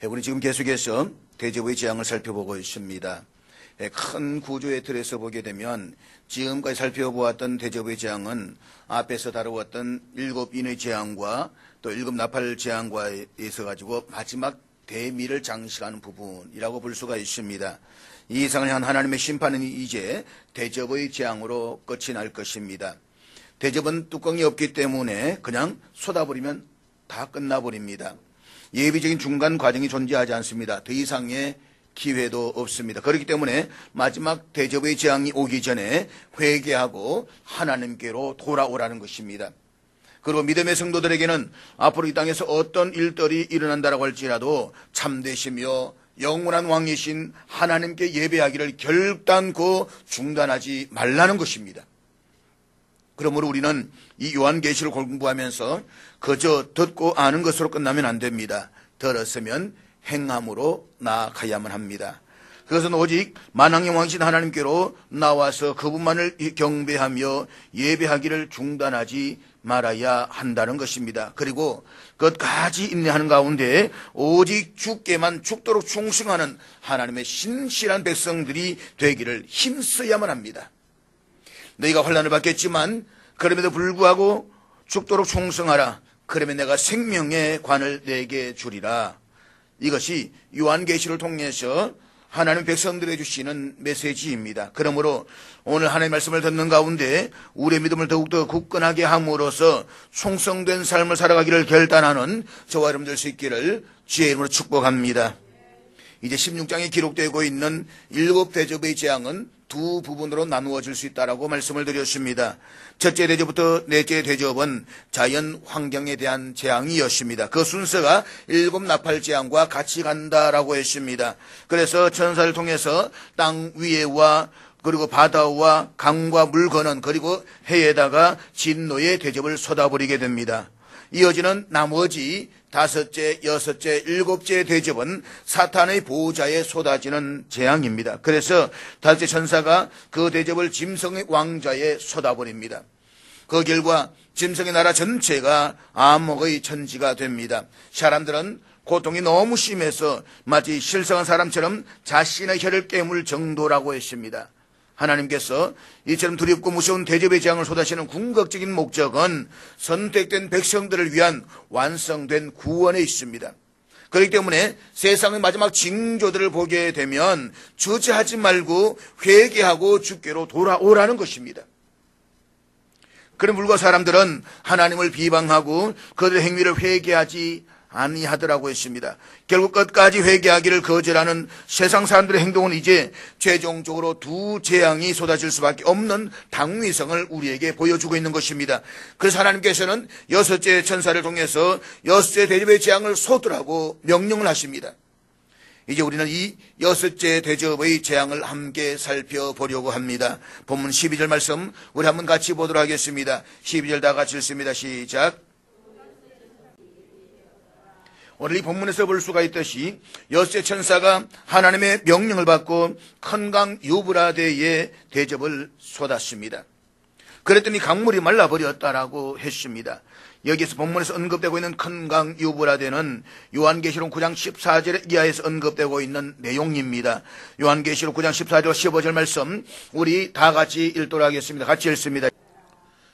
우리 지금 계속해서 대접의 재앙을 살펴보고 있습니다. 큰 구조의 틀에서 보게 되면 지금까지 살펴보았던 대접의 재앙은 앞에서 다루었던 7인의 재앙과 또 7나팔 재앙과 있어 가지고 마지막 대미를 장식하는 부분이라고 볼 수가 있습니다. 이 이상을 향한 하나님의 심판은 이제 대접의 재앙으로 끝이 날 것입니다. 대접은 뚜껑이 없기 때문에 그냥 쏟아버리면 다 끝나버립니다. 예비적인 중간 과정이 존재하지 않습니다. 더 이상의 기회도 없습니다. 그렇기 때문에 마지막 대접의 재앙이 오기 전에 회개하고 하나님께로 돌아오라는 것입니다. 그리고 믿음의 성도들에게는 앞으로 이 땅에서 어떤 일들이 일어난다고 할지라도 참되시며 영원한 왕이신 하나님께 예배하기를 결단코 중단하지 말라는 것입니다. 그러므로 우리는 이 요한계시를 공부하면서 그저 듣고 아는 것으로 끝나면 안 됩니다. 들었으면 행함으로 나아가야만 합니다. 그것은 오직 만왕의 왕이신 하나님께로 나와서 그분만을 경배하며 예배하기를 중단하지 말아야 한다는 것입니다. 그리고 끝까지 인내하는 가운데 오직 주께만 죽도록 충성하는 하나님의 신실한 백성들이 되기를 힘써야만 합니다. 너희가 환난을 받겠지만 그럼에도 불구하고 죽도록 충성하라. 그러면 내가 생명의 관을 내게 주리라. 이것이 요한계시를 통해서 하나님 백성들에게 주시는 메시지입니다. 그러므로 오늘 하나님의 말씀을 듣는 가운데 우리의 믿음을 더욱더 굳건하게 함으로써 충성된 삶을 살아가기를 결단하는 저와 여러분 될 수 있기를 주의 이름으로 축복합니다. 이제 16장에 기록되고 있는 7대접의 재앙은 두 부분으로 나누어질 수 있다라고 말씀을 드렸습니다. 첫째 대접부터 넷째 대접은 자연 환경에 대한 재앙이었습니다. 그 순서가 7나팔 재앙과 같이 간다라고 했습니다. 그래서 천사를 통해서 땅 위에와 그리고 바다와 강과 물건은 그리고 해에다가 진노의 대접을 쏟아버리게 됩니다. 이어지는 나머지 5째, 6째, 7째 대접은 사탄의 보호자에 쏟아지는 재앙입니다. 그래서 5째 천사가 그 대접을 짐승의 왕자에 쏟아버립니다. 그 결과 짐승의 나라 전체가 암흑의 천지가 됩니다. 사람들은 고통이 너무 심해서 마치 실성한 사람처럼 자신의 혀를 깨물 정도라고 했습니다. 하나님께서 이처럼 두렵고 무서운 대접의 재앙을 쏟아시는 궁극적인 목적은 선택된 백성들을 위한 완성된 구원에 있습니다. 그렇기 때문에 세상의 마지막 징조들을 보게 되면 주저하지 말고 회개하고 주께로 돌아오라는 것입니다. 그런 불과 사람들은 하나님을 비방하고 그들의 행위를 회개하지 아니하더라고 했습니다. 결국 끝까지 회개하기를 거절하는 세상 사람들의 행동은 이제 최종적으로 두 재앙이 쏟아질 수밖에 없는 당위성을 우리에게 보여주고 있는 것입니다. 그래서 하나님께서는 6째 천사를 통해서 6째 대접의 재앙을 쏟으라고 명령을 하십니다. 이제 우리는 이 6째 대접의 재앙을 함께 살펴보려고 합니다. 본문 12절 말씀 우리 한번 같이 보도록 하겠습니다. 12절 다 같이 읽습니다. 시작. 오늘 이 본문에서 볼 수가 있듯이 6째 천사가 하나님의 명령을 받고 큰 강 유브라데에 대접을 쏟았습니다. 그랬더니 강물이 말라버렸다라고 했습니다. 여기서 본문에서 언급되고 있는 큰 강 유브라데는 요한계시록 9장 14절 이하에서 언급되고 있는 내용입니다. 요한계시록 9장 14절 15절 말씀 우리 다 같이 읽도록 하겠습니다. 같이 읽습니다.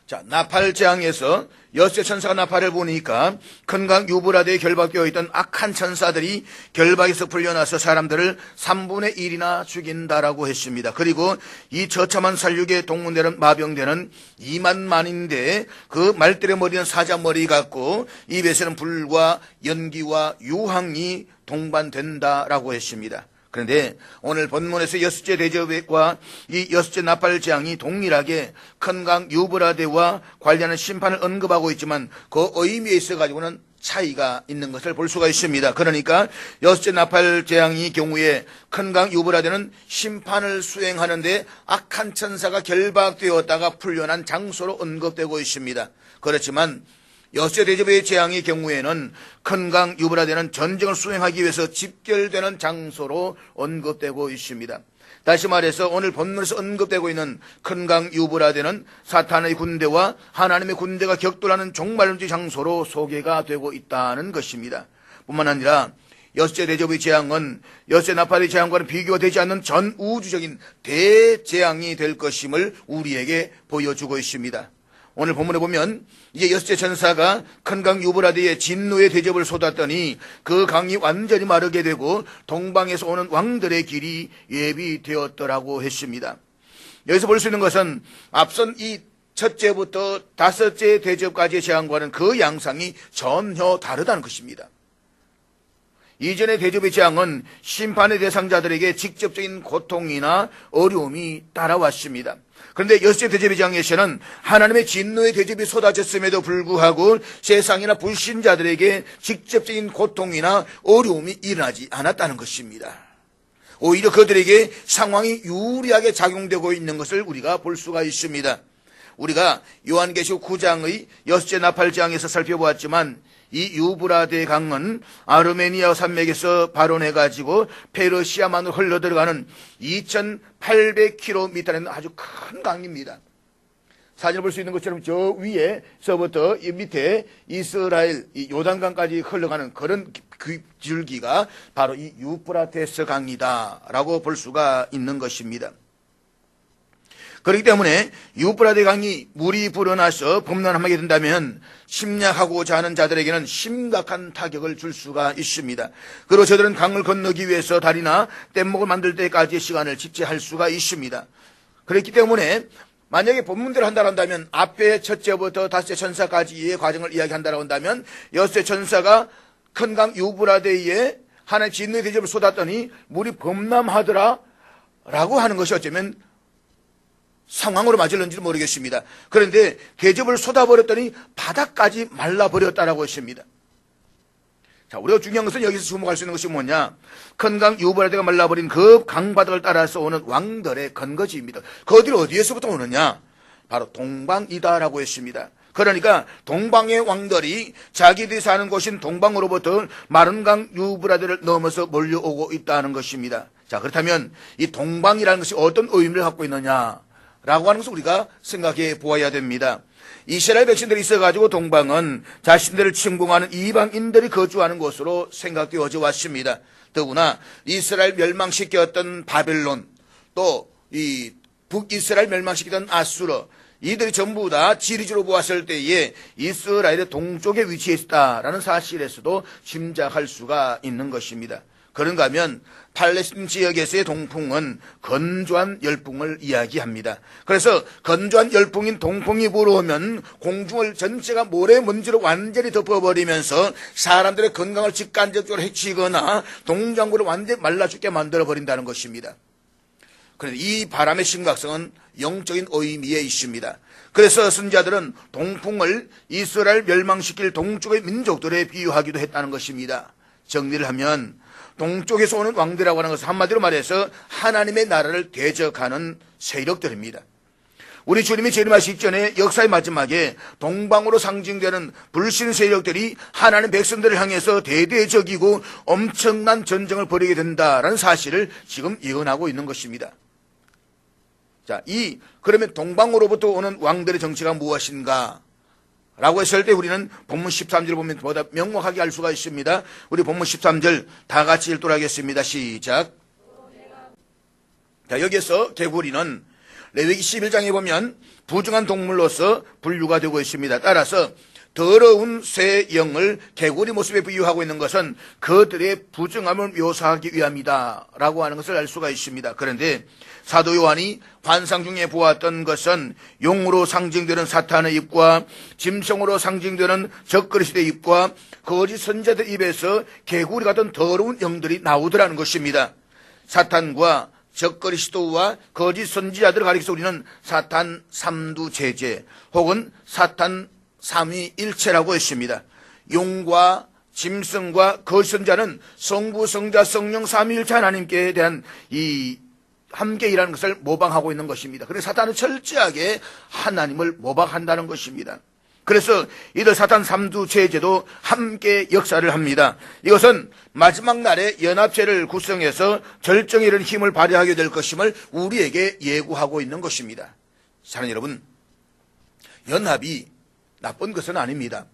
자, 나팔 재앙에서 6째 천사가 나팔을 부니까 큰 강 유브라데에 결박되어 있던 악한 천사들이 결박에서 풀려나서 사람들을 3분의 1이나 죽인다라고 했습니다. 그리고 이 처참한 살육에 동문되는 마병되는 2만만인데 그 말들의 머리는 사자머리 같고 입에서는 불과 연기와 유황이 동반된다라고 했습니다. 그런데 오늘 본문에서 6째 대접과 이 6째 나팔 재앙이 동일하게 큰 강 유브라데와 관련한 심판을 언급하고 있지만 그 의미에 있어 가지고는 차이가 있는 것을 볼 수가 있습니다. 그러니까 6째 나팔 재앙의 경우에 큰 강 유브라데는 심판을 수행하는데 악한 천사가 결박되었다가 풀려난 장소로 언급되고 있습니다. 그렇지만 6째 대접의 재앙의 경우에는 큰 강 유브라데는 전쟁을 수행하기 위해서 집결되는 장소로 언급되고 있습니다. 다시 말해서 오늘 본문에서 언급되고 있는 큰 강 유브라데는 사탄의 군대와 하나님의 군대가 격돌하는 종말론지 장소로 소개가 되고 있다는 것입니다. 뿐만 아니라 여섯째 대접의 재앙은 여섯째 나팔의 재앙과는 비교가 되지 않는 전 우주적인 대재앙이 될 것임을 우리에게 보여주고 있습니다. 오늘 본문에 보면 이제 여섯째 천사가 큰 강 유브라데에 진노의 대접을 쏟았더니 그 강이 완전히 마르게 되고 동방에서 오는 왕들의 길이 예비되었더라고 했습니다. 여기서 볼 수 있는 것은 앞선 이 첫째부터 다섯째 대접까지의 재앙과는 그 양상이 전혀 다르다는 것입니다. 이전의 대접의 재앙은 심판의 대상자들에게 직접적인 고통이나 어려움이 따라왔습니다. 그런데 여섯째 대접의 재앙에서는 하나님의 진노의 대접이 쏟아졌음에도 불구하고 세상이나 불신자들에게 직접적인 고통이나 어려움이 일어나지 않았다는 것입니다. 오히려 그들에게 상황이 유리하게 작용되고 있는 것을 우리가 볼 수가 있습니다. 우리가 요한계시록 9장의 여섯째 나팔재앙에서 살펴보았지만 이 유브라데 강은 아르메니아 산맥에서 발원해가지고 페르시아만으로 흘러들어가는 2800km라는 아주 큰 강입니다. 사진을 볼 수 있는 것처럼 저 위에서부터 이 밑에 이스라엘 이 요단강까지 흘러가는 그런 줄기가 바로 이 유프라테스 강이다 라고 볼 수가 있는 것입니다. 그렇기 때문에 유프라데 강이 물이 불어나서 범람하게 된다면 침략하고자 하는 자들에게는 심각한 타격을 줄 수가 있습니다. 그리고 저들은 강을 건너기 위해서 다리나 뗏목을 만들 때까지의 시간을 집재할 수가 있습니다. 그렇기 때문에 만약에 본문대로 한다면 앞에 첫째부터 다섯째 천사까지의 과정을 이야기한다고 한다면 여섯째 천사가 큰 강 유브라데에 하나님 진노의 대접을 쏟았더니 물이 범람하더라 라고 하는 것이 어쩌면 상황으로 맞을는지도 모르겠습니다. 그런데 대접을 쏟아버렸더니 바닥까지 말라버렸다라고 했습니다. 자, 우리가 중요한 것은 여기서 주목할 수 있는 것이 뭐냐? 큰 강 유브라데가 말라버린 그 강바닥을 따라서 오는 왕들의 건거지입니다. 그들이 어디에서부터 오느냐? 바로 동방이다라고 했습니다. 그러니까 동방의 왕들이 자기들이 사는 곳인 동방으로부터 마른 강 유브라데를 넘어서 몰려오고 있다는 것입니다. 자, 그렇다면 이 동방이라는 것이 어떤 의미를 갖고 있느냐? 라고 하는 것을 우리가 생각해 보아야 됩니다. 이스라엘 백성들이 있어가지고 동방은 자신들을 침공하는 이방인들이 거주하는 곳으로 생각되어져 왔습니다. 더구나 이스라엘 멸망시켰던 바벨론, 또 이 북이스라엘 멸망시켰던 아수르, 이들이 전부 다 지리적으로 보았을 때에 이스라엘의 동쪽에 위치해 있다라는 사실에서도 짐작할 수가 있는 것입니다. 그런가 하면 팔레스틴 지역에서의 동풍은 건조한 열풍을 이야기합니다. 그래서 건조한 열풍인 동풍이 불어오면 공중을 전체가 모래먼지로 완전히 덮어버리면서 사람들의 건강을 직간접적으로 해치거나 동작물을 완전히 말라 죽게 만들어버린다는 것입니다. 그런데 이 바람의 심각성은 영적인 의미에 있습니다. 그래서 선지자들은 동풍을 이스라엘 멸망시킬 동쪽의 민족들에 비유하기도 했다는 것입니다. 정리를 하면 동쪽에서 오는 왕들이라고 하는 것은 한마디로 말해서 하나님의 나라를 대적하는 세력들입니다. 우리 주님이 재림하시기 전에 역사의 마지막에 동방으로 상징되는 불신 세력들이 하나님 백성들을 향해서 대대적이고 엄청난 전쟁을 벌이게 된다라는 사실을 지금 예언하고 있는 것입니다. 자, 그러면 동방으로부터 오는 왕들의 정체가 무엇인가? 라고 했을 때 우리는 본문 13절 보면 보다 명확하게 알 수가 있습니다. 우리 본문 13절 다 같이 읽도록 하겠습니다. 시작. 자, 여기에서 개구리는 레위기 11장에 보면 부정한 동물로서 분류가 되고 있습니다. 따라서 더러운 새 영을 개구리 모습에 비유하고 있는 것은 그들의 부정함을 묘사하기 위함이다 라고 하는 것을 알 수가 있습니다. 그런데 사도 요한이 환상 중에 보았던 것은 용으로 상징되는 사탄의 입과 짐승으로 상징되는 적그리스도의 입과 거짓 선지자들 입에서 개구리 같은 더러운 영들이 나오더라는 것입니다. 사탄과 적그리스도와 거짓 선지자들을 가리켜서 우리는 사탄 삼두제제 혹은 사탄 삼위일체라고 했습니다. 용과 짐승과 거짓 선지자는 성부, 성자, 성령 삼위일체 하나님께 대한 이 함께 일하는 것을 모방하고 있는 것입니다. 그래서 사탄은 철저하게 하나님을 모방한다는 것입니다. 그래서 이들 사탄 삼두체제도 함께 역사를 합니다. 이것은 마지막 날에 연합체를 구성해서 절정에 이르는 힘을 발휘하게 될 것임을 우리에게 예고하고 있는 것입니다. 사랑하는 여러분, 연합이 나쁜 것은 아닙니다.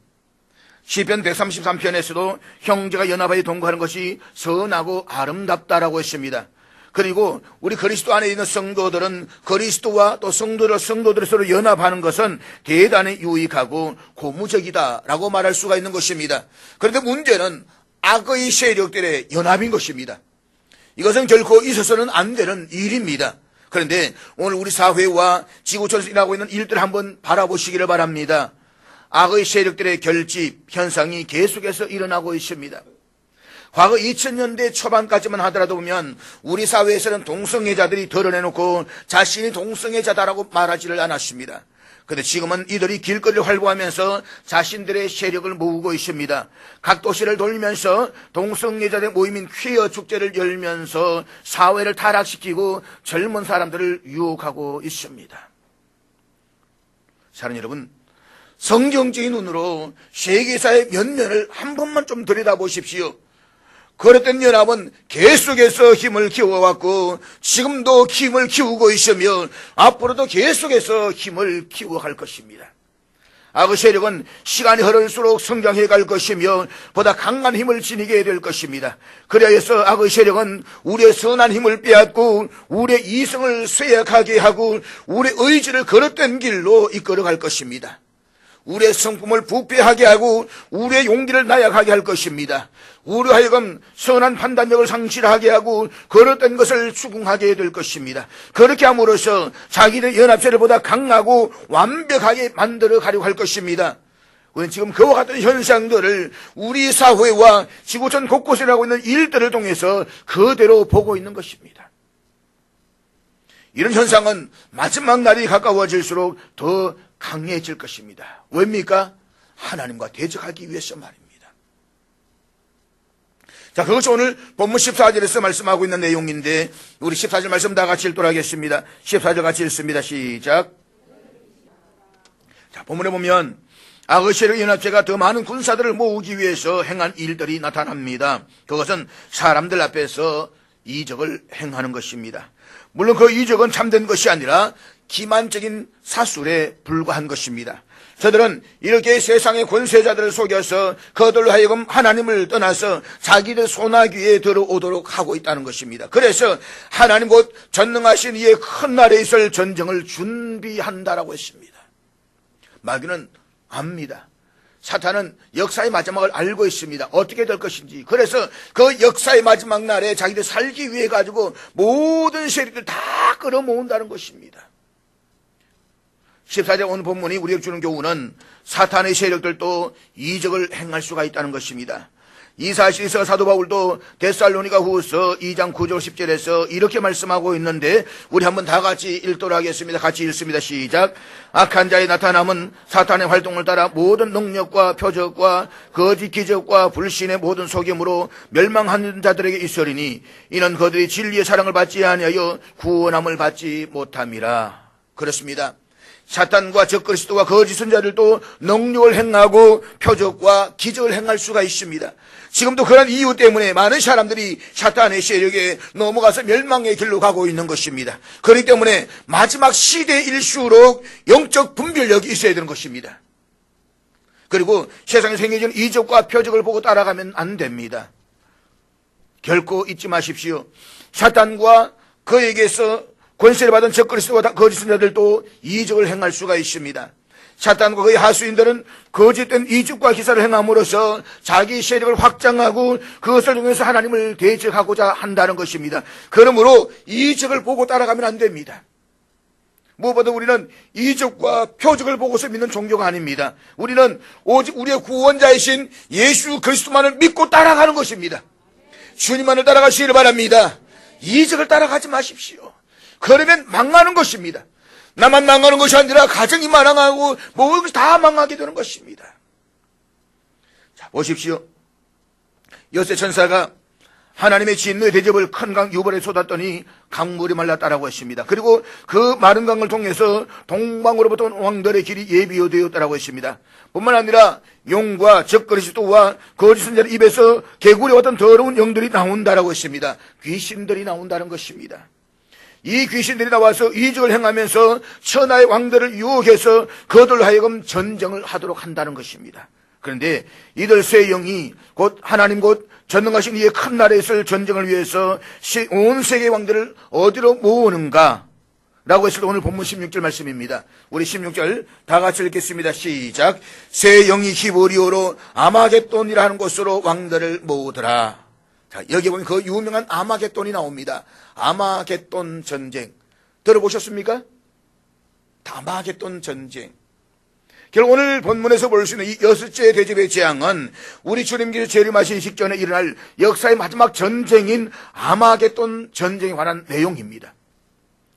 시편 133편에서도 형제가 연합하여 동거하는 것이 선하고 아름답다라고 했습니다. 그리고 우리 그리스도 안에 있는 성도들은 그리스도와 또 성도들이 서로 연합하는 것은 대단히 유익하고 고무적이다라고 말할 수가 있는 것입니다. 그런데 문제는 악의 세력들의 연합인 것입니다. 이것은 결코 있어서는 안 되는 일입니다. 그런데 오늘 우리 사회와 지구촌에서 일하고 있는 일들을 한번 바라보시기를 바랍니다. 악의 세력들의 결집 현상이 계속해서 일어나고 있습니다. 과거 2000년대 초반까지만 하더라도 보면 우리 사회에서는 동성애자들이 드러내놓고 자신이 동성애자다라고 말하지를 않았습니다. 그런데 지금은 이들이 길거리를 활보하면서 자신들의 세력을 모으고 있습니다. 각 도시를 돌면서 동성애자들의 모임인 퀴어 축제를 열면서 사회를 타락시키고 젊은 사람들을 유혹하고 있습니다. 사랑하는 여러분, 성경적인 눈으로 세계사의 면면을 한 번만 좀 들여다보십시오. 그랬던 연합은 계속해서 힘을 키워왔고 지금도 힘을 키우고 있으며 앞으로도 계속해서 힘을 키워갈 것입니다. 악의 세력은 시간이 흐를수록 성장해 갈 것이며 보다 강한 힘을 지니게 될 것입니다. 그래야 해서 악의 세력은 우리의 선한 힘을 빼앗고 우리의 이성을 쇠약하게 하고 우리의 의지를 거듭된 길로 이끌어갈 것입니다. 우리의 성품을 부패하게 하고 우리의 용기를 나약하게 할 것입니다. 우리 하여금 선한 판단력을 상실하게 하고 거듭된 것을 추궁하게 될 것입니다. 그렇게 함으로써 자기의 연합체를 보다 강하고 완벽하게 만들어 가려고 할 것입니다. 우리는 지금 그와 같은 현상들을 우리 사회와 지구촌 곳곳에 하고 있는 일들을 통해서 그대로 보고 있는 것입니다. 이런 현상은 마지막 날이 가까워질수록 더 강해질 것입니다. 왜입니까? 하나님과 대적하기 위해서 말입니다. 자, 그것이 오늘 본문 14절에서 말씀하고 있는 내용인데 우리 14절 말씀 다 같이 읽도록 하겠습니다. 14절 같이 읽습니다. 시작. 자, 본문에 보면 악의 세력 연합체가 더 많은 군사들을 모으기 위해서 행한 일들이 나타납니다. 그것은 사람들 앞에서 이적을 행하는 것입니다. 물론 그 이적은 참된 것이 아니라 기만적인 사술에 불과한 것입니다. 저들은 이렇게 세상의 권세자들을 속여서 그들로 하여금 하나님을 떠나서 자기들 소나귀에 들어오도록 하고 있다는 것입니다. 그래서 하나님 곧 전능하신 이의 큰 날에 있을 전쟁을 준비한다라고 했습니다. 마귀는 압니다. 사탄은 역사의 마지막을 알고 있습니다. 어떻게 될 것인지. 그래서 그 역사의 마지막 날에 자기들 살기 위해 가지고 모든 세력들 다 끌어모은다는 것입니다. 14절 오늘 본문이 우리에게 주는 교훈은 사탄의 세력들도 이적을 행할 수가 있다는 것입니다. 이 사실에서 사도 바울도 데살로니가 후서 2장 9절 10절에서 이렇게 말씀하고 있는데 우리 한번 다 같이 읽도록 하겠습니다. 같이 읽습니다. 시작. 악한 자의 나타남은 사탄의 활동을 따라 모든 능력과 표적과 거짓 기적과 불신의 모든 속임으로 멸망하는 자들에게 있으리니 이는 그들이 진리의 사랑을 받지 아니하여 구원함을 받지 못함이라. 그렇습니다. 사탄과 적그리스도와 거짓 선자들도 능력을 행하고 표적과 기적을 행할 수가 있습니다. 지금도 그런 이유 때문에 많은 사람들이 사탄의 세력에 넘어가서 멸망의 길로 가고 있는 것입니다. 그렇기 때문에 마지막 시대일수록 영적 분별력이 있어야 되는 것입니다. 그리고 세상에 생겨진 이적과 표적을 보고 따라가면 안 됩니다. 결코 잊지 마십시오. 사탄과 그에게서 권세를 받은 적그리스도와 거짓 선자들도 이적을 행할 수가 있습니다. 사탄과 그의 하수인들은 거짓된 이적과 기사를 행함으로써 자기 세력을 확장하고 그것을 통해서 하나님을 대적하고자 한다는 것입니다. 그러므로 이적을 보고 따라가면 안 됩니다. 무엇보다 우리는 이적과 표적을 보고서 믿는 종교가 아닙니다. 우리는 오직 우리의 구원자이신 예수 그리스도만을 믿고 따라가는 것입니다. 주님만을 따라가시기를 바랍니다. 이적을 따라가지 마십시오. 그러면 망하는 것입니다. 나만 망하는 것이 아니라 가정이 망하고 모든 것이 다 망하게 되는 것입니다. 자, 보십시오. 여세 천사가 하나님의 진노의 대접을 큰 강 유벌에 쏟았더니 강물이 말랐다라고 했습니다. 그리고 그 마른 강을 통해서 동방으로부터 온 왕들의 길이 예비되었다라고 했습니다. 뿐만 아니라 용과 적그리스도와 거짓 선자의 입에서 개구리 어떤 더러운 영들이 나온다라고 했습니다. 귀신들이 나온다는 것입니다. 이 귀신들이 나와서 이적을 행하면서 천하의 왕들을 유혹해서 그들로 하여금 전쟁을 하도록 한다는 것입니다. 그런데 이들 세 영이 곧 하나님 곧 전능하신 이의 큰 나라에 있을 전쟁을 위해서 온 세계 왕들을 어디로 모으는가? 라고 했을 때 오늘 본문 16절 말씀입니다. 우리 16절 다 같이 읽겠습니다. 시작. 세 영이 히브리어로 아마겟돈이라 하는 곳으로 왕들을 모으더라. 자, 여기 보면 그 유명한 아마겟돈이 나옵니다. 아마겟돈 전쟁. 들어보셨습니까? 아마겟돈 전쟁. 결국 오늘 본문에서 볼 수 있는 이 여섯째 대접의 재앙은 우리 주님께서 재림하신 직전에 일어날 역사의 마지막 전쟁인 아마겟돈 전쟁에 관한 내용입니다.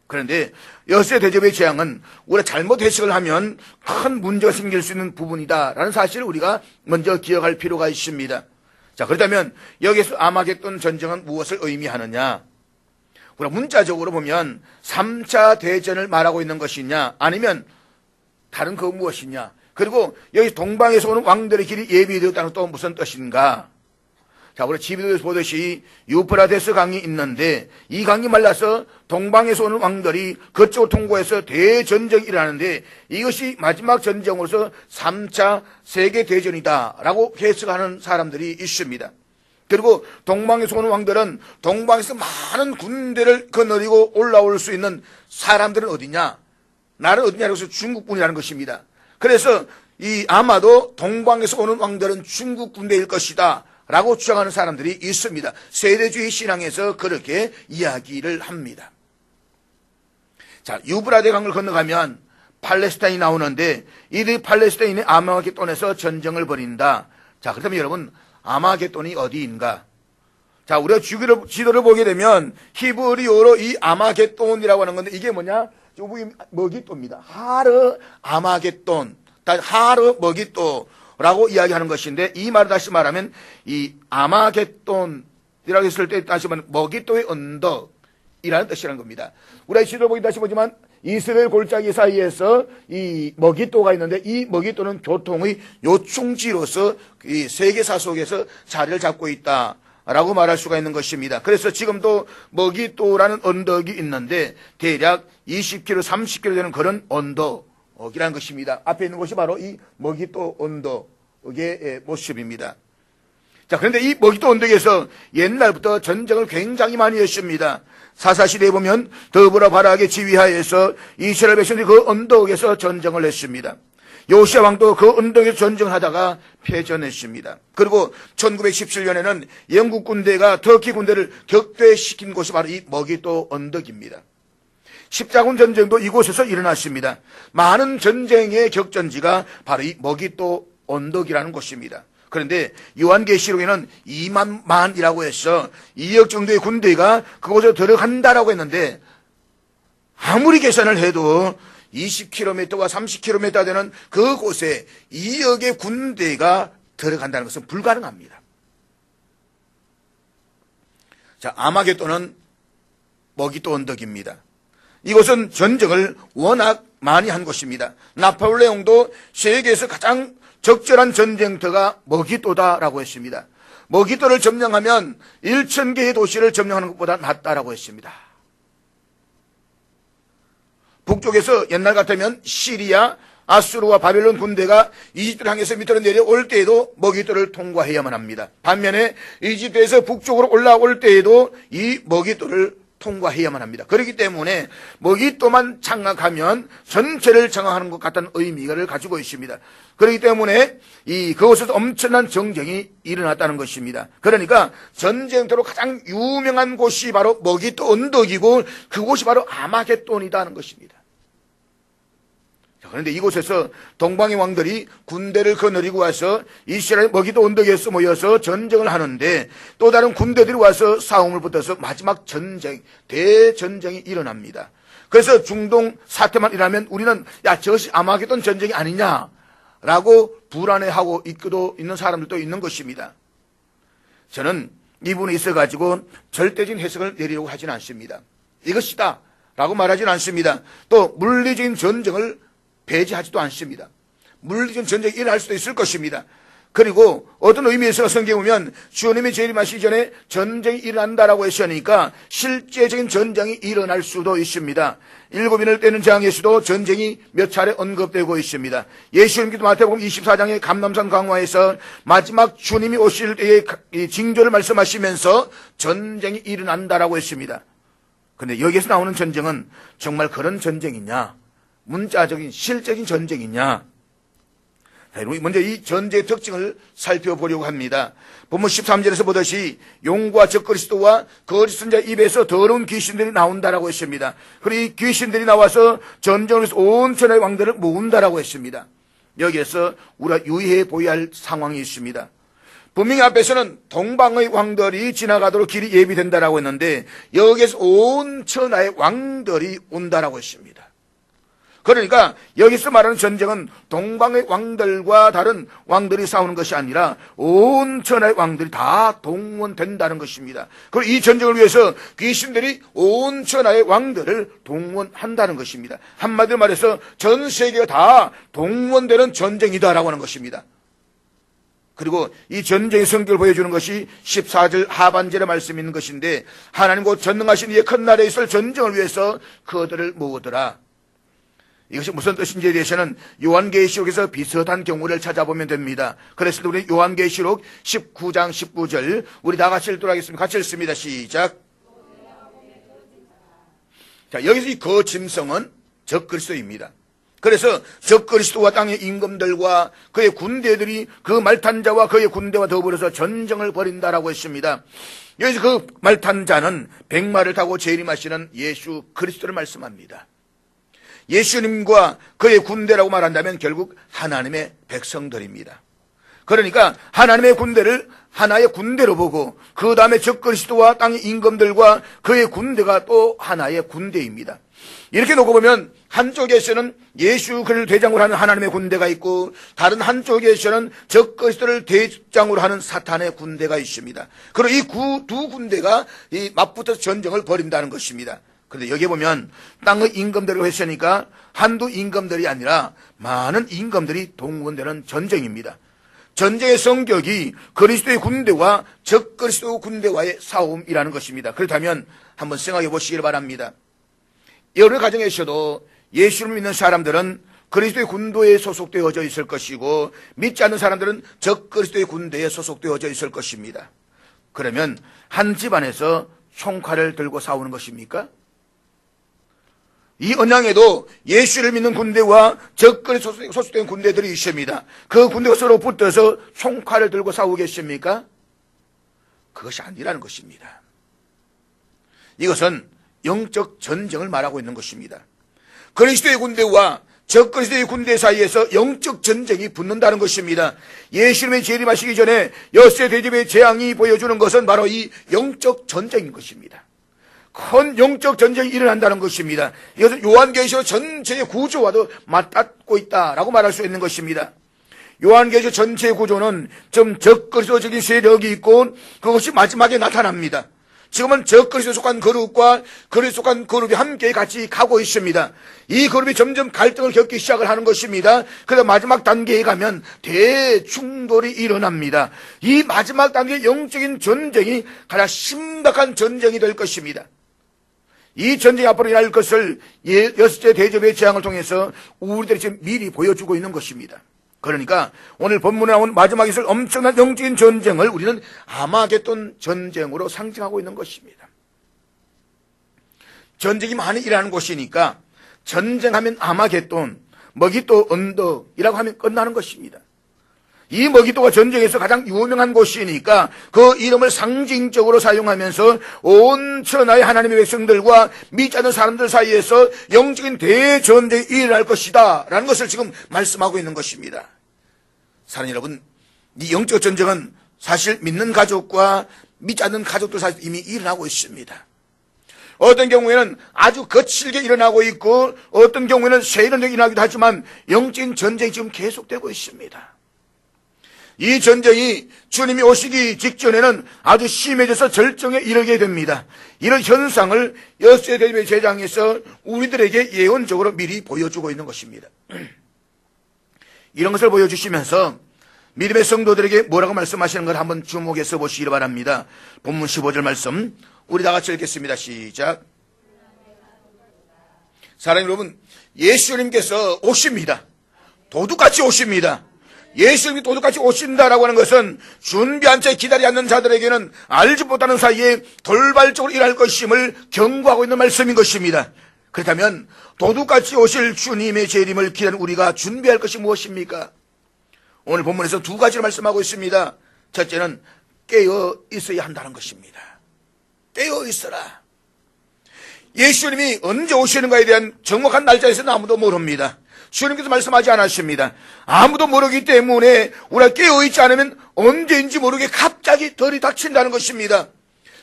그런데 여섯째 대접의 재앙은 우리가 잘못 해석을 하면 큰 문제가 생길 수 있는 부분이다라는 사실을 우리가 먼저 기억할 필요가 있습니다. 자, 그렇다면 여기서 아마겟돈 전쟁은 무엇을 의미하느냐? 우리가 문자적으로 보면 3차 대전을 말하고 있는 것이냐, 아니면 다른 그 무엇이냐? 그리고 여기 동방에서 오는 왕들의 길이 예비되었다는 또 무슨 뜻인가? 자, 우리 지도에서 보듯이 유프라데스 강이 있는데 이 강이 말라서 동방에서 오는 왕들이 그쪽으로 통과해서 대전쟁이 일어나는데 이것이 마지막 전쟁으로서 3차 세계대전이다라고 해석하는 사람들이 있습니다. 그리고 동방에서 오는 왕들은 동방에서 많은 군대를 거느리고 올라올 수 있는 사람들은 어디냐? 나는 어디냐고 해서 중국군이라는 것입니다. 그래서 아마도 동방에서 오는 왕들은 중국 군대일 것이다 라고 주장하는 사람들이 있습니다. 세대주의 신앙에서 그렇게 이야기를 합니다. 자, 유브라데 강을 건너가면 팔레스타인이 나오는데 이들이 팔레스타인의 아마겟돈에서 전쟁을 벌인다. 자, 그렇다면 여러분, 아마겟돈이 어디인가? 자, 우리가 지도를 보게 되면 히브리어로 이 아마겟돈이라고 하는 건데 이게 뭐냐? 여기 머깃도입니다. 하르 아마겟돈, 하르 머깃도라고 이야기하는 것인데 이 말을 다시 말하면 이 아마겟돈이라고 했을 때 다시 말하면 머깃도의 언덕이라는 뜻이라는 겁니다. 우리가 지도를 보기 다시 보지만 이스라엘 골짜기 사이에서 이 머깃도가 있는데 이 머깃도는 교통의 요충지로서 이 세계사 속에서 자리를 잡고 있다 라고 말할 수가 있는 것입니다. 그래서 지금도 머깃도라는 언덕이 있는데 대략 20km, 30km 되는 그런 언덕이라는 것입니다. 앞에 있는 것이 바로 이 머깃도 언덕의 모습입니다. 자, 그런데 이 머깃도 언덕에서 옛날부터 전쟁을 굉장히 많이 했습니다. 사사시대에 보면 더브라 바락의 지휘하에서 이스라엘 백성들이 그 언덕에서 전쟁을 했습니다. 요시야 왕도 그 언덕에서 전쟁을 하다가 패전했습니다. 그리고 1917년에는 영국 군대가 터키 군대를 격퇴시킨 곳이 바로 이 머깃도 언덕입니다. 십자군 전쟁도 이곳에서 일어났습니다. 많은 전쟁의 격전지가 바로 이 머깃도 언덕이라는 곳입니다. 그런데 요한계시록에는 2만만이라고 해서 2억 정도의 군대가 그곳에 들어간다라고 했는데 아무리 계산을 해도 20km와 30km 되는 그곳에 2억의 군대가 들어간다는 것은 불가능합니다. 자, 아마겟돈은 머깃도 언덕입니다. 이곳은 전쟁을 워낙 많이 한 곳입니다. 나폴레옹도 세계에서 가장 적절한 전쟁터가 머깃도다라고 했습니다. 머깃도를 점령하면 1,000개의 도시를 점령하는 것보다 낫다라고 했습니다. 북쪽에서 옛날 같으면 시리아, 아수르와 바벨론 군대가 이집트를 향해서 밑으로 내려올 때에도 머깃도를 통과해야만 합니다. 반면에 이집트에서 북쪽으로 올라올 때에도 이 머깃도를 통과해야만 합니다. 그렇기 때문에 머깃도만 장악하면 전체를 장악하는 것 같다는 의미를 가지고 있습니다. 그렇기 때문에 그곳에서 엄청난 정쟁이 일어났다는 것입니다. 그러니까 전쟁터로 가장 유명한 곳이 바로 머깃도 언덕이고 그곳이 바로 아마겟돈이라는 것입니다. 그런데 이곳에서 동방의 왕들이 군대를 거느리고 와서 이스라엘 머깃도 언덕에서 모여서 전쟁을 하는데 또 다른 군대들이 와서 싸움을 붙어서 마지막 전쟁, 대전쟁이 일어납니다. 그래서 중동 사태만 일어나면 우리는 저것이 아마겟돈 전쟁이 아니냐라고 불안해하고 있는 사람들도 있는 것입니다. 저는 이 부분에 있어가지고 절대적인 해석을 내리려고 하지는 않습니다. 이것이다 라고 말하지는 않습니다. 또 물리적인 전쟁을 배제하지도 않습니다. 물리적인 전쟁이 일어날 수도 있을 것입니다. 그리고 어떤 의미에서 성경에 보면 주님이 재림하시기 전에 전쟁이 일어난다라고 했으니까 실제적인 전쟁이 일어날 수도 있습니다. 7인을 떼는 재앙에서도 전쟁이 몇 차례 언급되고 있습니다. 예수님께서 마태복음 24장의 감람산 강화에서 마지막 주님이 오실 때의 징조를 말씀하시면서 전쟁이 일어난다라고 했습니다. 그런데 여기에서 나오는 전쟁은 정말 그런 전쟁이냐, 문자적인 실적인 전쟁이냐, 먼저 이 전쟁의 특징을 살펴보려고 합니다. 본문 13절에서 보듯이 용과 적그리스도와 거짓 선자 입에서 더러운 귀신들이 나온다라고 했습니다. 그리고 이 귀신들이 나와서 전쟁을 해서 온 천하의 왕들을 모은다라고 했습니다. 여기에서 우리가 유의해 보여야 할 상황이 있습니다. 분명히 앞에서는 동방의 왕들이 지나가도록 길이 예비된다라고 했는데 여기에서 온 천하의 왕들이 온다라고 했습니다. 그러니까 여기서 말하는 전쟁은 동방의 왕들과 다른 왕들이 싸우는 것이 아니라 온 천하의 왕들이 다 동원된다는 것입니다. 그리고 이 전쟁을 위해서 귀신들이 온 천하의 왕들을 동원한다는 것입니다. 한마디로 말해서 전 세계가 다 동원되는 전쟁이다라고 하는 것입니다. 그리고 이 전쟁의 성격을 보여주는 것이 14절 하반절의 말씀이 있는 것인데 하나님 곧 전능하신 이의 큰 날에 있을 전쟁을 위해서 그들을 모으더라. 이것이 무슨 뜻인지에 대해서는 요한계시록에서 비슷한 경우를 찾아보면 됩니다. 그래서 우리 요한계시록 19장 19절 우리 다 같이 읽도록 하겠습니다. 같이 읽습니다. 시작. 자, 여기서 이 거짐승은 적그리스도입니다. 그래서 적그리스도와 땅의 임금들과 그의 군대들이 그 말탄자와 그의 군대와 더불어서 전쟁을 벌인다라고 했습니다. 여기서 그 말탄자는 백마를 타고 재림하시는 예수 그리스도를 말씀합니다. 예수님과 그의 군대라고 말한다면 결국 하나님의 백성들입니다. 그러니까 하나님의 군대를 하나의 군대로 보고 그 다음에 적그리스도와 땅의 임금들과 그의 군대가 또 하나의 군대입니다. 이렇게 놓고 보면 한쪽에서는 예수 그를 대장으로 하는 하나님의 군대가 있고 다른 한쪽에서는 적그리스도를 대장으로 하는 사탄의 군대가 있습니다. 그리고 이 두 군대가 맞붙어서 전쟁을 벌인다는 것입니다. 그런데 여기 보면 땅의 임금들을 했으니까 한두 임금들이 아니라 많은 임금들이 동원되는 전쟁입니다. 전쟁의 성격이 그리스도의 군대와 적그리스도 군대와의 싸움이라는 것입니다. 그렇다면 한번 생각해 보시길 바랍니다. 여러 가정에서도 예수를 믿는 사람들은 그리스도의 군대에 소속되어져 있을 것이고 믿지 않는 사람들은 적그리스도의 군대에 소속되어져 있을 것입니다. 그러면 한 집안에서 총칼을 들고 싸우는 것입니까? 이 언양에도 예수를 믿는 군대와 적그리스도에 소속된 군대들이 있습니다. 그 군대가 서로 붙어서 총칼을 들고 싸우겠습니까? 그것이 아니라는 것입니다. 이것은 영적 전쟁을 말하고 있는 것입니다. 그리스도의 군대와 적그리스도의 군대 사이에서 영적 전쟁이 붙는다는 것입니다. 예수님의 재림하시기 전에 엿새 대접의 재앙이 보여주는 것은 바로 이 영적 전쟁인 것입니다. 큰 영적 전쟁이 일어난다는 것입니다. 이것은 요한계시록 전체의 구조와도 맞닿고 있다라고 말할 수 있는 것입니다. 요한계시록 전체의 구조는 좀 적그리스도적인 세력이 있고 그것이 마지막에 나타납니다. 지금은 적그리스도에 속한 그룹과 그리스도에 속한 그룹이 함께 같이 가고 있습니다. 이 그룹이 점점 갈등을 겪기 시작을 하는 것입니다. 그래서 마지막 단계에 가면 대충돌이 일어납니다. 이 마지막 단계의 영적인 전쟁이 가장 심각한 전쟁이 될 것입니다. 이 전쟁이 앞으로 일어날 것을 여섯째 대접의 재앙을 통해서 우리들이 지금 미리 보여주고 있는 것입니다. 그러니까 오늘 본문에 나온 마지막에 있을 엄청난 영적인 전쟁을 우리는 아마겟돈 전쟁으로 상징하고 있는 것입니다. 전쟁이 많이 일어나는 곳이니까 전쟁하면 아마겟돈, 머깃도 언덕이라고 하면 끝나는 것입니다. 이 머깃도가 전쟁에서 가장 유명한 곳이니까 그 이름을 상징적으로 사용하면서 온 천하의 하나님의 백성들과 믿지 않는 사람들 사이에서 영적인 대전쟁이 일어날 것이다 라는 것을 지금 말씀하고 있는 것입니다. 사랑하는 여러분, 이 영적 전쟁은 사실 믿는 가족과 믿지 않는 가족들 사이에서 이미 일어나고 있습니다. 어떤 경우에는 아주 거칠게 일어나고 있고 어떤 경우에는 세련되게 일어나기도 하지만 영적인 전쟁이 지금 계속되고 있습니다. 이 전쟁이 주님이 오시기 직전에는 아주 심해져서 절정에 이르게 됩니다. 이런 현상을 여섯째 대접의 제장에서 우리들에게 예언적으로 미리 보여주고 있는 것입니다. 이런 것을 보여주시면서 믿음의 성도들에게 뭐라고 말씀하시는 걸 한번 주목해서 보시기 바랍니다. 본문 15절 말씀 우리 다 같이 읽겠습니다. 시작. 사랑하는 여러분, 예수님께서 오십니다. 도둑같이 오십니다. 예수님이 도둑같이 오신다라고 하는 것은 준비한 채 기다리 않는 자들에게는 알지 못하는 사이에 돌발적으로 일할 것임을 경고하고 있는 말씀인 것입니다. 그렇다면 도둑같이 오실 주님의 재림을 기다리는 우리가 준비할 것이 무엇입니까? 오늘 본문에서 두 가지를 말씀하고 있습니다. 첫째는 깨어 있어야 한다는 것입니다. 깨어 있어라. 예수님이 언제 오시는가에 대한 정확한 날짜에서는 아무도 모릅니다. 주님께서 말씀하지 않았습니다. 아무도 모르기 때문에 우리가 깨어있지 않으면 언제인지 모르게 갑자기 덜이 닥친다는 것입니다.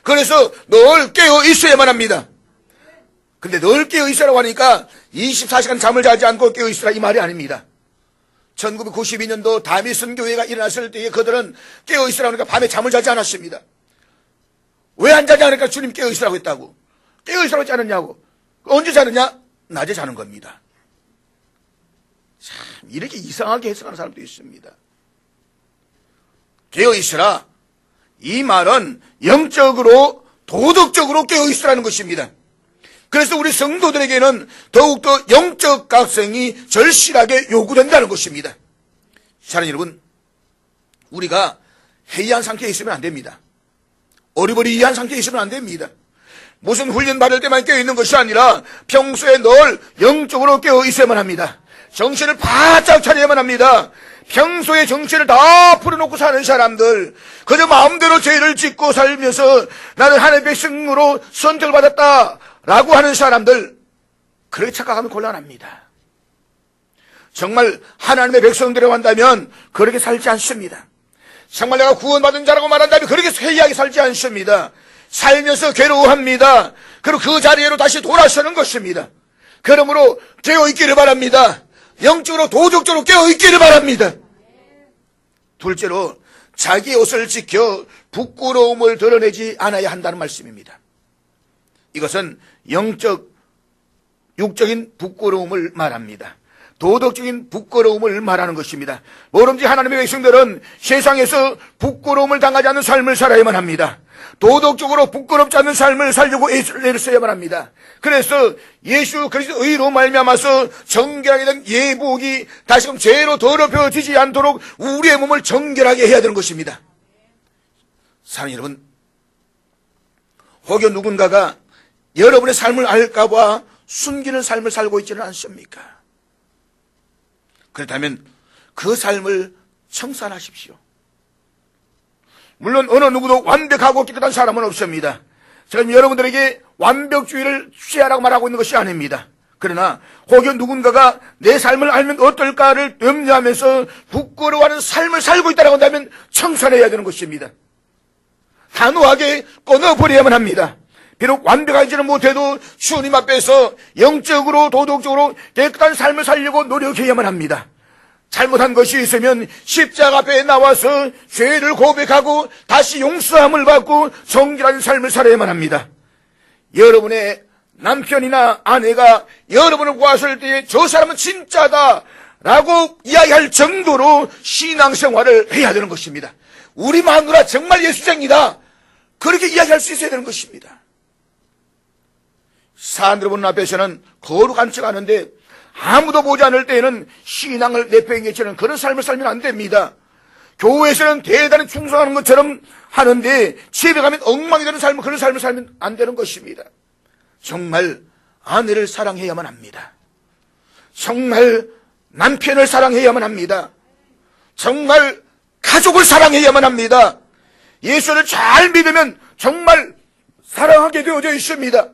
그래서 늘 깨어있어야만 합니다. 근데 늘 깨어있으라고 하니까 24시간 잠을 자지 않고 깨어있으라 이 말이 아닙니다. 1992년도 다미슨 교회가 일어났을 때에 그들은 깨어있으라고 하니까 밤에 잠을 자지 않았습니다. 왜 안 자지 않으니까 주님 깨어있으라고 했다고. 깨어있으라고 했지 않았냐고. 언제 자느냐? 낮에 자는 겁니다. 참 이렇게 이상하게 해석하는 사람도 있습니다. 깨어있으라 이 말은 영적으로 도덕적으로 깨어있으라는 것입니다. 그래서 우리 성도들에게는 더욱더 영적 각성이 절실하게 요구된다는 것입니다. 사랑하는 여러분, 우리가 해이한 상태에 있으면 안 됩니다. 어리버리한 상태에 있으면 안 됩니다. 무슨 훈련 받을 때만 깨어있는 것이 아니라 평소에 늘 영적으로 깨어있어야만 합니다. 정신을 바짝 차려야만 합니다. 평소에 정신을 다 풀어놓고 사는 사람들, 그저 마음대로 죄를 짓고 살면서 나는 하나님의 백성으로 선택을 받았다 라고 하는 사람들, 그렇게 착각하면 곤란합니다. 정말 하나님의 백성들이라고 한다면 그렇게 살지 않습니다. 정말 내가 구원받은 자라고 말한다면 그렇게 회의하게 살지 않습니다. 살면서 괴로워합니다. 그리고 그 자리로 다시 돌아서는 것입니다. 그러므로 깨어있기를 바랍니다. 영적으로 도덕적으로 깨어있기를 바랍니다. 둘째로 자기 옷을 지켜 부끄러움을 드러내지 않아야 한다는 말씀입니다. 이것은 영적, 육적인 부끄러움을 말합니다. 도덕적인 부끄러움을 말하는 것입니다. 뭐든지 하나님의 백성들은 세상에서 부끄러움을 당하지 않는 삶을 살아야만 합니다. 도덕적으로 부끄럽지 않는 삶을 살려고 애를 써야만 합니다. 그래서 예수 그리스도 의로 말미암아서 정결하게 된 예복이 다시금 죄로 더럽혀지지 않도록 우리의 몸을 정결하게 해야 되는 것입니다. 사랑하는 여러분, 혹여 누군가가 여러분의 삶을 알까봐 숨기는 삶을 살고 있지는 않습니까? 그렇다면 그 삶을 청산하십시오. 물론 어느 누구도 완벽하고 깨끗한 사람은 없습니다. 지금 여러분들에게 완벽주의를 취하라고 말하고 있는 것이 아닙니다. 그러나 혹여 누군가가 내 삶을 알면 어떨까를 염려하면서 부끄러워하는 삶을 살고 있다고 한다면 청산해야 되는 것입니다. 단호하게 끊어버려야만 합니다. 비록 완벽하지는 못해도 주님 앞에서 영적으로 도덕적으로 깨끗한 삶을 살려고 노력해야만 합니다. 잘못한 것이 있으면 십자가 앞에 나와서 죄를 고백하고 다시 용서함을 받고 정결한 삶을 살아야만 합니다. 여러분의 남편이나 아내가 여러분을 보았을 때 저 사람은 진짜다 라고 이야기할 정도로 신앙생활을 해야 되는 것입니다. 우리 마누라 정말 예수쟁이다 그렇게 이야기할 수 있어야 되는 것입니다. 사람들 보는 앞에서는 거룩한 척 하는데 아무도 보지 않을 때에는 신앙을 내팽개치는 그런 삶을 살면 안 됩니다. 교회에서는 대단히 충성하는 것처럼 하는데 집에 가면 엉망이 되는 삶을, 그런 삶을 살면 안 되는 것입니다. 정말 아내를 사랑해야만 합니다. 정말 남편을 사랑해야만 합니다. 정말 가족을 사랑해야만 합니다. 예수를 잘 믿으면 정말 사랑하게 되어져 있습니다.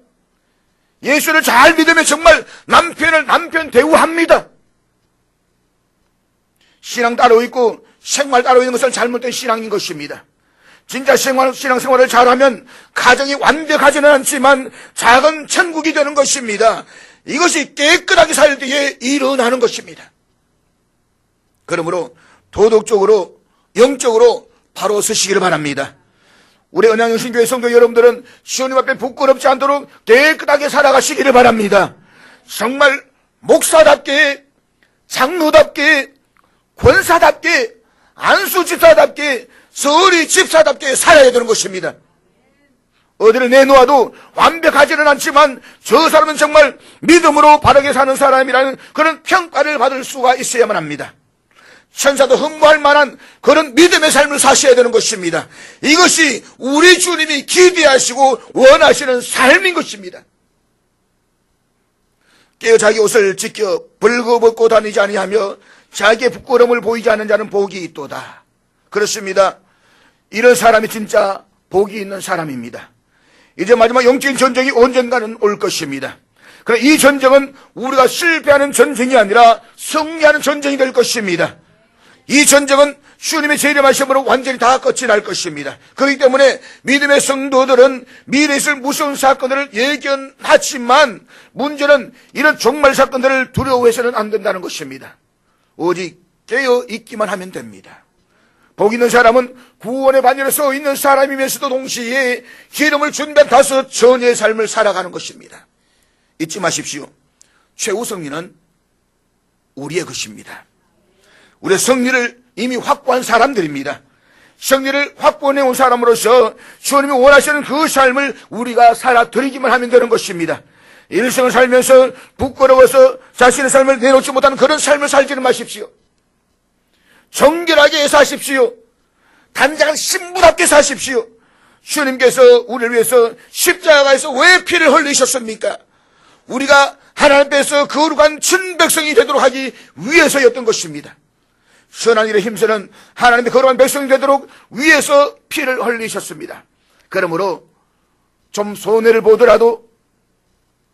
예수를 잘 믿으면 정말 남편을 남편 대우합니다. 신앙 따로 있고 생활 따로 있는 것은 잘못된 신앙인 것입니다. 진짜 신앙생활을 잘하면 가정이 완벽하지는 않지만 작은 천국이 되는 것입니다. 이것이 깨끗하게 살 때에 일어나는 것입니다. 그러므로 도덕적으로 영적으로 바로 서시기를 바랍니다. 우리 은양영신교회 성도 여러분들은 주님 앞에 부끄럽지 않도록 깨끗하게 살아가시기를 바랍니다. 정말 목사답게, 장로답게, 권사답게 안수 집사답게, 서리 집사답게 살아야 되는 것입니다. 어디를 내놓아도 완벽하지는 않지만 저 사람은 정말 믿음으로 바르게 사는 사람이라는 그런 평가를 받을 수가 있어야만 합니다. 천사도 흠모할 만한 그런 믿음의 삶을 사셔야 되는 것입니다. 이것이 우리 주님이 기대하시고 원하시는 삶인 것입니다. 깨어 자기 옷을 지켜 벌거벗고 다니지 아니하며 자기의 부끄러움을 보이지 않는 자는 복이 있도다. 그렇습니다. 이런 사람이 진짜 복이 있는 사람입니다. 이제 마지막 영적인 전쟁이 언젠가는 올 것입니다. 그러나 이 전쟁은 우리가 실패하는 전쟁이 아니라 승리하는 전쟁이 될 것입니다. 이 전쟁은 주님의 재림하심으로 완전히 다 끝이 날 것입니다. 그렇기 때문에 믿음의 성도들은 미래에 있을 무서운 사건들을 예견하지만 문제는 이런 종말 사건들을 두려워해서는 안 된다는 것입니다. 오직 깨어 있기만 하면 됩니다. 복 있는 사람은 구원의 반열에 서 있는 사람이면서도 동시에 기름을 준비한 다섯 전의 삶을 살아가는 것입니다. 잊지 마십시오. 최후 승리는 우리의 것입니다. 우리의 승리를 이미 확보한 사람들입니다. 승리를 확보해온 사람으로서 주님이 원하시는 그 삶을 우리가 살아드리기만 하면 되는 것입니다. 일생을 살면서 부끄러워서 자신의 삶을 내놓지 못하는 그런 삶을 살지는 마십시오. 정결하게 사십시오. 단장한 신부답게 사십시오. 주님께서 우리를 위해서 십자가에서 왜 피를 흘리셨습니까? 우리가 하나님 앞에서 거룩한 친백성이 되도록 하기 위해서였던 것입니다. 선한 일에 힘쓰는 하나님의 거룩한 백성이 되도록 위해서 피를 흘리셨습니다. 그러므로 좀 손해를 보더라도,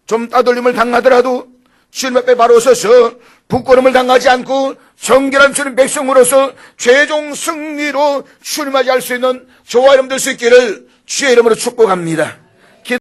좀 따돌림을 당하더라도 주님 앞에 바로 서서 부끄러움을 당하지 않고 정결한 주님 백성으로서 최종 승리로 출마할 수 있는 저와 여러분 될 수 있기를 주의 이름으로 축복합니다.